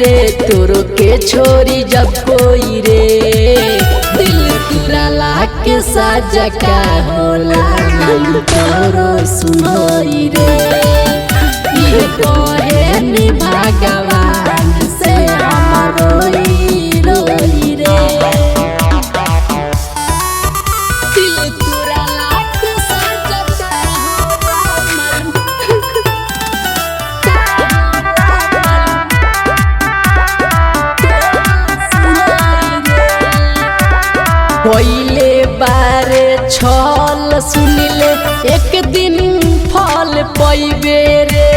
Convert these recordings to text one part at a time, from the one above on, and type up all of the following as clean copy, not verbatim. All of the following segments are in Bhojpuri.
रे तोरो के छोरी जब कोई रे दिल तुराला के साजा का होला मन तोरो सुनोई रे ये कहे नि भगवान से हमरो रोई रे दिल तुराला के साजा का होला पहले बारे छल सुनिले एक दिन फल पैबे रे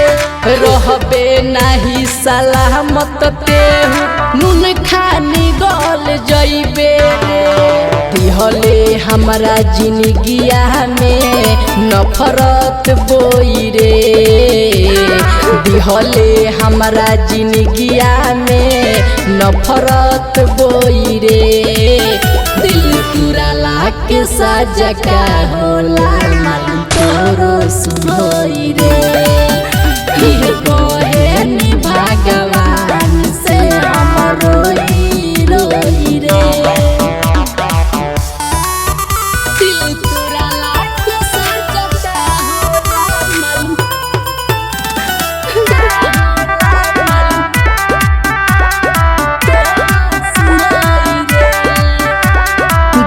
रहबे नाही सलामत तेहु नून खानी गल जइबे रे दिहले हमरा जिंदगिया में नफरत बोई रे दिहले हमरा जिंदगिया में नफरत बोई रे दिल तुराला के साजा का होला मन तोरो सुनोई रे ये कहे नि भगवान से हमरो रोई रे दिल तुराला के साजा का होला मन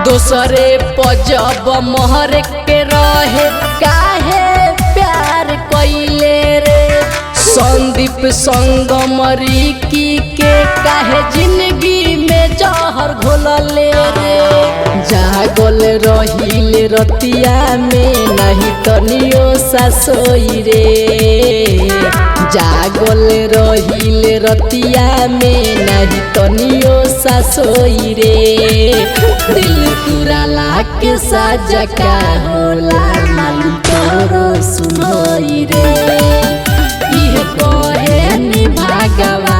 दोसरे पजब मोहर के रहे काहे प्यार कइले रे संदीप संगमरी के काहे जिंदगी में जहर घोलले रे जागल रहिले रतिया में नहीं तनियो सासोई रे जागल रहिले रतिया में नहीं तनियो सासोई रे दिल तुराला के साजा का होला मन तोरो सुनोई रे ये कहे नि भगवान।